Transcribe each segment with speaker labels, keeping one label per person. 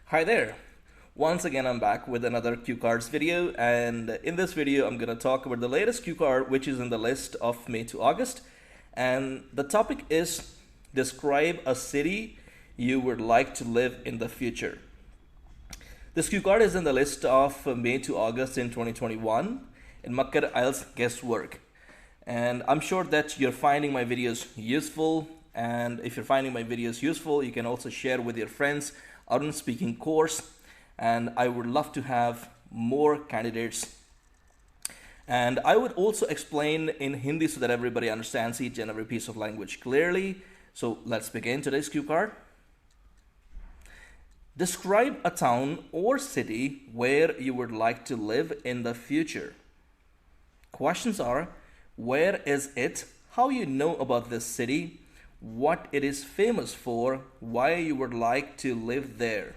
Speaker 1: Hi there. Once again, I'm back with another cue cards video, and in this video, I'm going to talk about the latest cue card, which is in the list of May to August. And the topic is describe a city you would like to live in the future. This cue card is in the list of May to August in 2021 in Makkar IELTS guesswork. And I'm sure that you're finding my videos useful. And if you're finding my videos useful, you can also share with your friends Arun speaking course. And I would love to have more candidates. And I would also explain in Hindi so that everybody understands each and every piece of language clearly. So let's begin today's cue card. Describe a town or city where you would like to live in the future. Questions are, where is it? How you know about this city? What it is famous for? Why you would like to live there?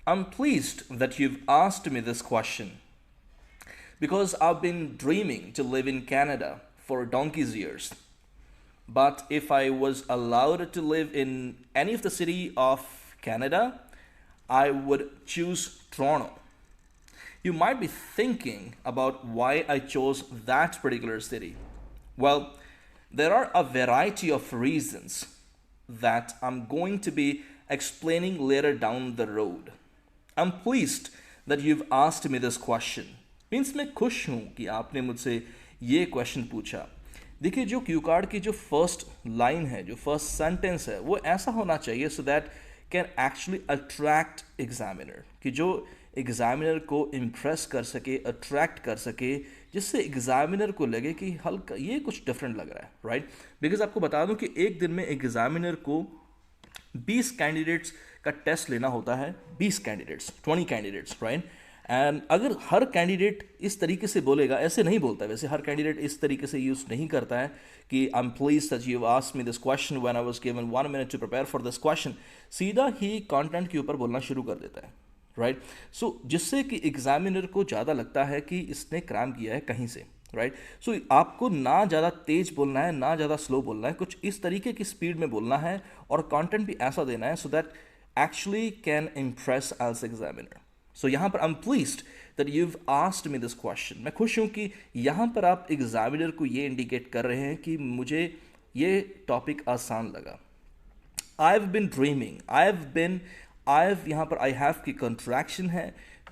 Speaker 1: I'm pleased that you've asked me this question because I've been dreaming to live in Canada for donkey's years. But if I was allowed to live in any of the city of Canada, I would choose Toronto. You might be thinking about why I chose that particular city. Well, there are a variety of reasons that I'm going to be explaining later down the road. I'm pleased that you've asked me this question. Means मैं खुश हूं कि आपने मुझसे ये question पूछा. देखिए, जो क्यू कार्ड की जो फर्स्ट लाइन है, जो फर्स्ट सेंटेंस है, वो ऐसा होना चाहिए so that can actually attract examiner, कि जो एग्जामिनर को इम्प्रेस कर सके, अट्रैक्ट कर सके, जिससे एग्जामिनर को लगे कि हल्का ये कुछ डिफरेंट लग रहा है, राइट. बिकॉज आपको बता दूं कि एक दिन में एग्जामिनर को 20 कैंडिडेट्स का टेस्ट लेना होता है. 20 कैंडिडेट्स, 20 कैंडिडेट्स, राइट. एंड अगर हर कैंडिडेट इस तरीके से बोलेगा, ऐसे नहीं बोलता, वैसे हर कैंडिडेट इस तरीके से यूज़ नहीं करता है कि I am please that you asked me this question when I was given 1 minute to prepare for this question. सीधा ही कंटेंट के ऊपर बोलना शुरू कर देता है, राइट. सो जिससे कि एग्जामिनर को ज़्यादा लगता है कि इसने क्रैम किया है कहीं से, राइट. सो आपको ना ज़्यादा तेज बोलना है, ना ज़्यादा स्लो बोलना है, कुछ इस तरीके की स्पीड में बोलना है और कंटेंट भी ऐसा देना है so that actually can impress as examiner. So यहाँ पर I am pleased that you've asked me this question. मैं खुश हूँ कि यहाँ पर आप एग्जामिनर को ये इंडिकेट कर रहे हैं कि मुझे ये टॉपिक आसान लगा. I have been dreaming, I have यहाँ पर आई हैव की कंट्रैक्शन है,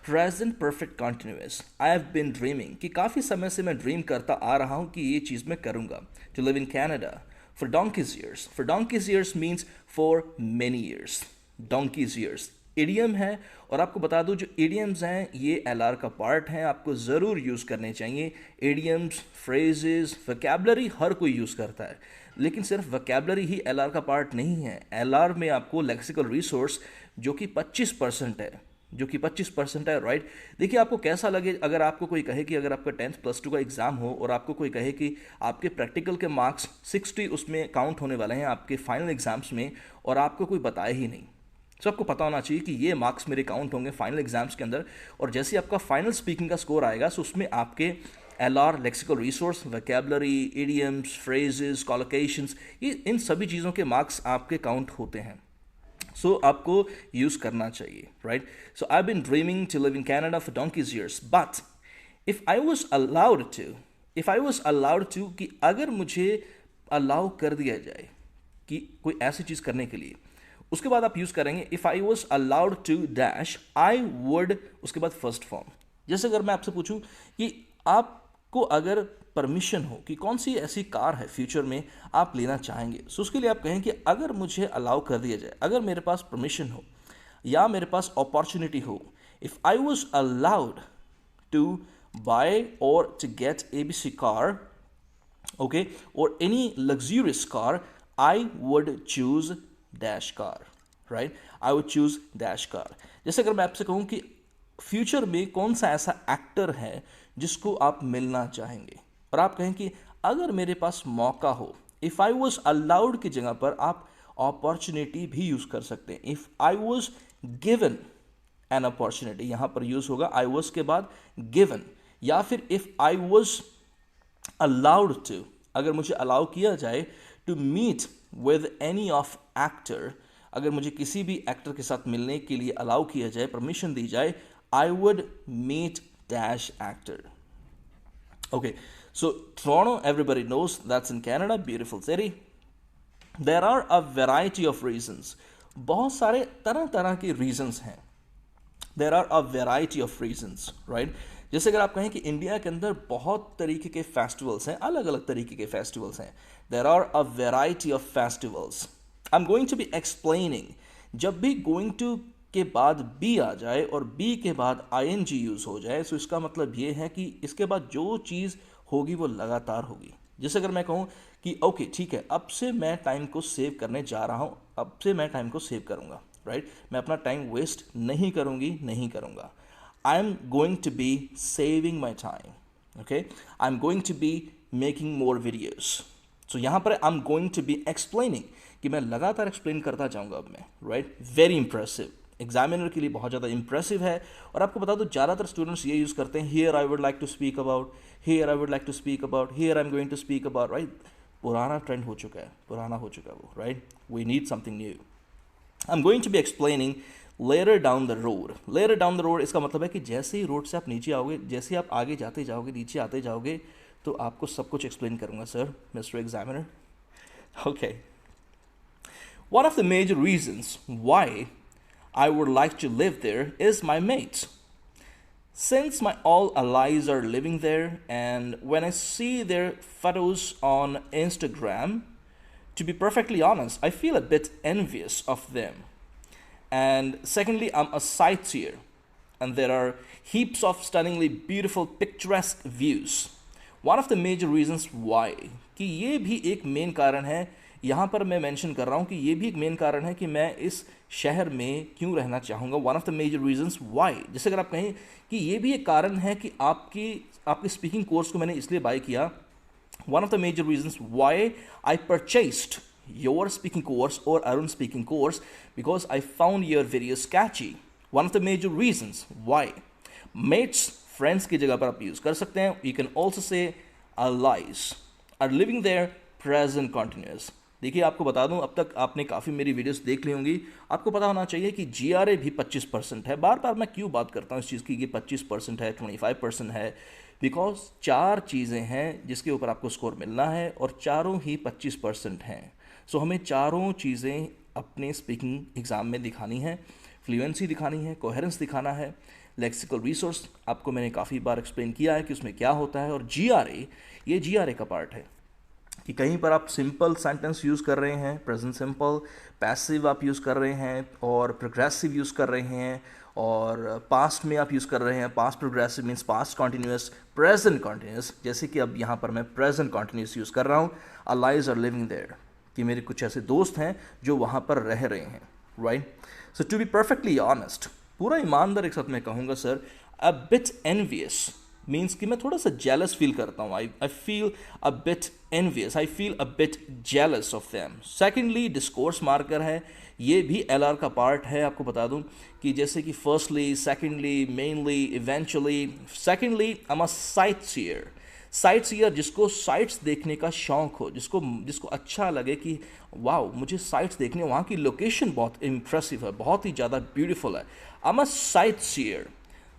Speaker 1: present perfect continuous. I have been dreaming कि काफ़ी समय से मैं ड्रीम करता आ रहा हूँ कि ये चीज़ मैं करूँगा. To live in Canada for donkey's years. For donkey's years means for many years. Donkey's years idiom है, और आपको बता दूं जो इडियम्स हैं ये एलआर का पार्ट हैं, आपको ज़रूर यूज़ करने चाहिए. इडियम्स, फ्रेजेस, वोकैबुलरी हर कोई यूज़ करता है, लेकिन सिर्फ वोकैबुलरी ही एलआर का पार्ट नहीं है. एलआर में आपको लेक्सिकल रिसोर्स जो कि 25% है, राइट. देखिए, आपको कैसा लगे अगर आपको कोई कहे कि अगर आपका 10th +2 का एग्ज़ाम हो और आपको कोई कहे कि आपके प्रैक्टिकल के मार्क्स 60 उसमें काउंट होने वाले हैं आपके फाइनल एग्ज़ाम्स में, और आपको कोई बताए ही नहीं. तो आपको पता होना चाहिए कि ये मार्क्स मेरे काउंट होंगे फाइनल एग्जाम्स के अंदर, और जैसे आपका फाइनल स्पीकिंग का स्कोर आएगा सो उसमें आपके LR, lexical resource, vocabulary, idioms, phrases, collocations, ये इन सभी चीज़ों के मार्क्स आपके काउंट होते हैं. सो आपको यूज़ करना चाहिए, right. So I have been dreaming to live in Canada for donkey's years, but if I was allowed to कि अगर मुझे अलाउ कर दिया जाए कि कोई ऐसी चीज़ करने के लिए, उसके बाद आप यूज़ करेंगे if I was allowed to dash I would, उसके बाद फर्स्ट फॉर्म. जैसे अगर मैं आपसे पूछूं कि आपको अगर परमिशन हो कि कौन सी ऐसी कार है फ्यूचर में आप लेना चाहेंगे, सो उसके लिए आप कहें कि अगर मुझे अलाउ कर दिया जाए, अगर मेरे पास परमिशन हो या मेरे पास अपॉर्चुनिटी हो, if I was allowed to buy और to get ABC car, okay, और any luxurious car, I would choose dash car, right. I would choose dash car. जैसे अगर मैं आपसे कहूँ कि फ्यूचर में कौन सा ऐसा एक्टर है जिसको आप मिलना चाहेंगे, और आप कहें कि अगर मेरे पास मौका हो, इफ़ आई वॉज अलाउड की जगह पर आप अपॉर्चुनिटी भी यूज़ कर सकते हैं. If I was given an opportunity, यहाँ पर यूज़ होगा आई वॉज के बाद गिवन, या फिर if I was allowed to, अगर मुझे अलाउ किया जाए to meet with any of actor, अगर मुझे किसी भी एक्टर के साथ मिलने के लिए अलाउ किया जाए, परमिशन दी जाए, I would meet dash actor. Okay, so Toronto, everybody knows that's in Canada, beautiful city. There are a variety of reasons. बहुत सारे तरह तरह के reasons हैं. There are a variety of reasons, right? जैसे अगर आप कहें कि इंडिया के अंदर बहुत तरीके के फेस्टिवल्स हैं, अलग अलग तरीके के फेस्टिवल्स हैं. There are a variety of festivals. I'm going to be explaining. जब भी going to के बाद बी आ जाए और बी के बाद ing यूज़ हो जाए, तो इसका मतलब ये है कि इसके बाद जो चीज़ होगी वो लगातार होगी. जैसे अगर मैं कहूँ कि ओके ठीक है, अब से मैं टाइम को सेव करने जा रहा हूँ, अब से मैं टाइम को सेव करूँगा, राइट? मैं अपना टाइम वेस्ट नहीं करूँगा. I am going to be saving my time. Okay, I am going to be making more videos. So यहाँ पर I am going to be explaining, कि मैं लगातार एक्सप्लेन करता जाऊँगा अब मैं, राइट? वेरी इंप्रेसिव, एग्जामिनर के लिए बहुत ज़्यादा इंप्रेसिव है. और आपको बता दो ज़्यादातर स्टूडेंट्स ये यूज़ करते हैं, here I would like to speak about, here I would like to speak about, here I am going to speak about, right? पुराना ट्रेंड हो चुका है, पुराना हो चुका है वो, right? We need something new. I am going to be explaining later down the road. Later down the road इसका मतलब है कि जैसे ही रोड से आप नीचे आओगे, जैसे आप आगे जाते जाओगे, नीचे आते जाओगे, तो आपको सब कुछ एक्सप्लेन करूँगा sir, mister examiner. Okay, one of the major reasons why I would like to live there is my mates. Since my all allies are living there, and when I see their photos on Instagram, to be perfectly honest, I feel a bit envious of them. And secondly, I'm a sightseer, and there are heaps of stunningly beautiful picturesque views. One of the major reasons why, कि ये भी एक main कारण है, यहाँ पर मैं mention कर रहा हूँ कि ये भी एक मेन कारण है कि मैं इस शहर में क्यों रहना चाहूँगा. One of the major reasons why. जैसे अगर आप कहें कि ये भी एक कारण है कि आपकी स्पीकिंग कोर्स को मैंने इसलिए बाय किया. One of the major reasons why I purchased your speaking course और Arun speaking course, because I found your videos catchy. One of the major reasons why. Mates, friends की जगह पर आप यूज़ कर सकते हैं. You can also say allies are living there present continuous. देखिए आपको बता दूं, अब तक आपने काफ़ी मेरी वीडियोस देख ली होंगी, आपको पता होना चाहिए कि GRA भी 25% है. बार बार मैं क्यों बात करता हूँ इस चीज़ की कि 25% है, 25% है, बिकॉज 4 चीज़ें हैं जिसके ऊपर आपको स्कोर मिलना है और चारों ही 25% हैं. सो हमें चारों चीज़ें अपने स्पीकिंग एग्ज़ाम में दिखानी है. फ्लुएंसी दिखानी है, कोहेरेंस दिखाना है, लेक्सिकल रिसोर्स आपको मैंने काफ़ी बार एक्सप्लेन किया है कि उसमें क्या होता है, और GRA, ये GRA का पार्ट है कि कहीं पर आप सिंपल सेंटेंस यूज़ कर रहे हैं, प्रेजेंट सिंपल, पैसिव आप यूज़ कर रहे हैं, और प्रोग्रेसिव यूज़ कर रहे हैं, और पास्ट में आप यूज़ कर रहे हैं. Past progressive means past continuous, present continuous. जैसे कि अब यहाँ पर मैं प्रेजेंट कॉन्टीन्यूस यूज़ कर रहा हूँ. allies आर लिविंग देयर, कि मेरे कुछ ऐसे दोस्त हैं जो वहाँ पर रह रहे हैं, right? So to be perfectly honest, पूरा ईमानदार एक साथ मैं कहूँगा sir, a bit envious means कि मैं थोड़ा सा जेलस फील करता हूँ. I feel a bit envious, I feel a bit jealous of them. Secondly, discourse marker है, ये भी LR का पार्ट है. आपको बता दूं कि जैसे कि firstly, secondly, mainly, eventually. Secondly, I am a sightseer. Sightseer जिसको साइट्स देखने का शौक़ हो, जिसको अच्छा लगे कि वाओ मुझे साइट्स देखने, वहाँ की लोकेशन बहुत इम्प्रेसिव है, बहुत ही ज़्यादा ब्यूटीफुल है. I am a sightseer.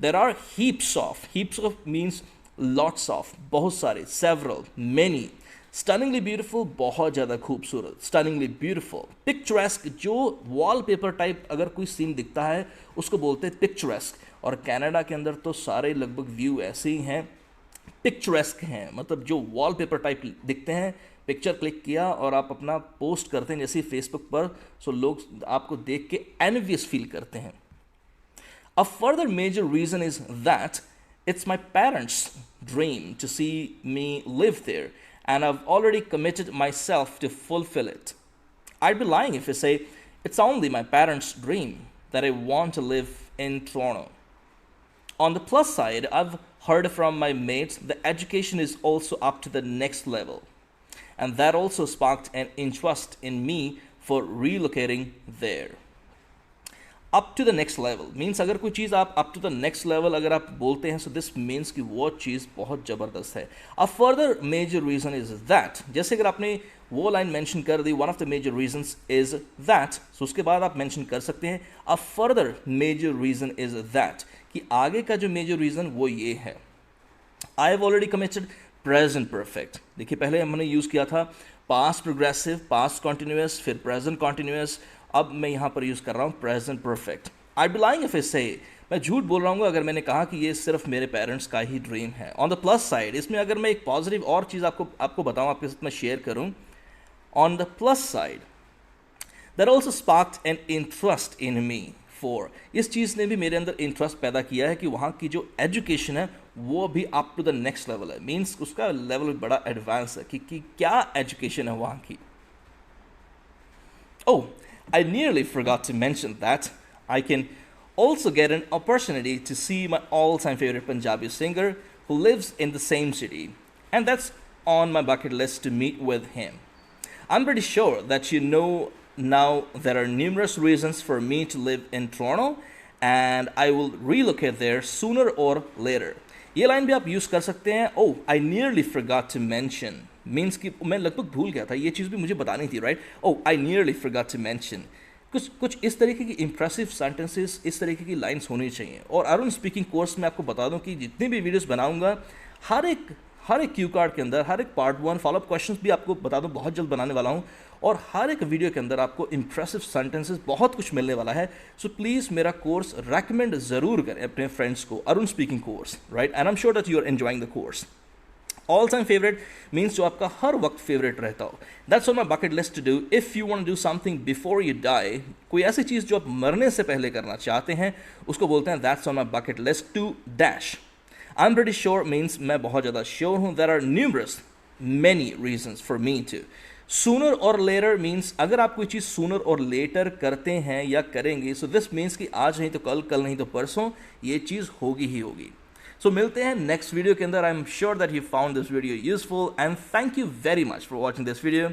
Speaker 1: There are heaps of means lots of, बहुत सारे, several, many, stunningly beautiful, बहुत ज़्यादा खूबसूरत, stunningly beautiful, picturesque, जो wallpaper type अगर कोई सीन दिखता है उसको बोलते हैं picturesque. और कनाडा के अंदर तो सारे लगभग व्यू ऐसे ही हैं, picturesque हैं, मतलब जो wallpaper type दिखते हैं, पिक्चर क्लिक किया और आप अपना पोस्ट करते हैं जैसे फेसबुक पर, सो लोग आपको देख के एनवियस फील करते हैं. A further major reason is that it's my parents' dream to see me live there, and I've already committed myself to fulfill it. I'd be lying if I say it's only my parents' dream that I want to live in Toronto. On the plus side, I've heard from my mates the education is also up to the next level, and that also sparked an interest in me for relocating there. Up to the next level means अगर कोई चीज़ आप up to the next level अगर आप बोलते हैं, so this means कि वो चीज़ बहुत ज़बरदस्त है. A further major reason is that, जैसे अगर आपने वो लाइन मेंशन कर दी, one of the major reasons is that, so उसके बाद आप मेंशन कर सकते हैं a further major reason is that, कि आगे का जो मेजर रीजन वो ये है, I have already committed present perfect. देखिए पहले हमने यूज़ किया था पास्ट प्रोग्रेसिव, पास्ट कॉन्टिन्यूस, फिर प्रेजेंट कॉन्टिन्यूस, अब मैं यहाँ पर यूज़ कर रहा हूँ present perfect. I B lying if I से, मैं झूठ बोल रहा हूँ अगर मैंने कहा कि ये सिर्फ मेरे पेरेंट्स का ही ड्रीम है। ऑन द प्लस साइड, इसमें अगर मैं एक पॉजिटिव और चीज़ आपको बताऊँ, आपके साथ मैं शेयर करूँ, on the plus side that also sparked an interest in me for, इस चीज़ ने भी मेरे अंदर इंटरेस्ट पैदा किया है कि वहाँ की जो एजुकेशन है वो भी up to the next level है, मीन्स उसका लेवल भी बड़ा एडवांस है कि क्या एजुकेशन है वहाँ की। Oh, I nearly forgot to mention that I can also get an opportunity to see my all-time favorite Punjabi singer who lives in the same city, and that's on my bucket list to meet with him. I'm pretty sure that you know now there are numerous reasons for me to live in Toronto, and I will relocate there sooner or later. ये line भी आप use कर सकते हैं। Oh, I nearly forgot to mention means कि मैं लगभग भूल गया था, ये चीज़ भी मुझे बतानी थी, right. Oh, I nearly forgot to mention, कुछ इस तरीके की इंप्रेसिव सेंटेंसेस, इस तरीके की लाइंस होनी चाहिए। और अरुण स्पीकिंग कोर्स में आपको बता दूं कि जितनी भी वीडियोस बनाऊंगा, हर एक क्यू कार्ड के अंदर, हर एक पार्ट 1 फॉलोअप क्वेश्चंस भी आपको बता दूं बहुत जल्द बनाने वाला हूं, और हर एक वीडियो के अंदर आपको इंप्रेसिव सेंटेंसेस बहुत कुछ मिलने वाला है। सो प्लीज़ मेरा कोर्स रेकमेंड ज़रूर करें अपने फ्रेंड्स को, Arun speaking course, right, and I am sure that you are enjoying the course. All time favourite means जो आपका हर वक्त फेवरेट रहता हो, that's on my bucket list to do if you want to do something before you die. कोई ऐसी चीज़ जो आप मरने से पहले करना चाहते हैं, उसको बोलते हैं that's on my bucket list to dash. I am pretty sure means मैं बहुत ज़्यादा श्योर हूँ, there are numerous many reasons for me to. Sooner और लेटर मीन्स अगर आप कोई चीज़ सूनर और लेटर करते हैं या करेंगे, सो दिस मीन्स कि आज नहीं तो कल, कल नहीं तो परसों ये चीज़ होगी ही होगी। सो मिलते हैं नेक्स्ट वीडियो के अंदर। आई am sure that you found this video useful, and thank you very much for watching this video.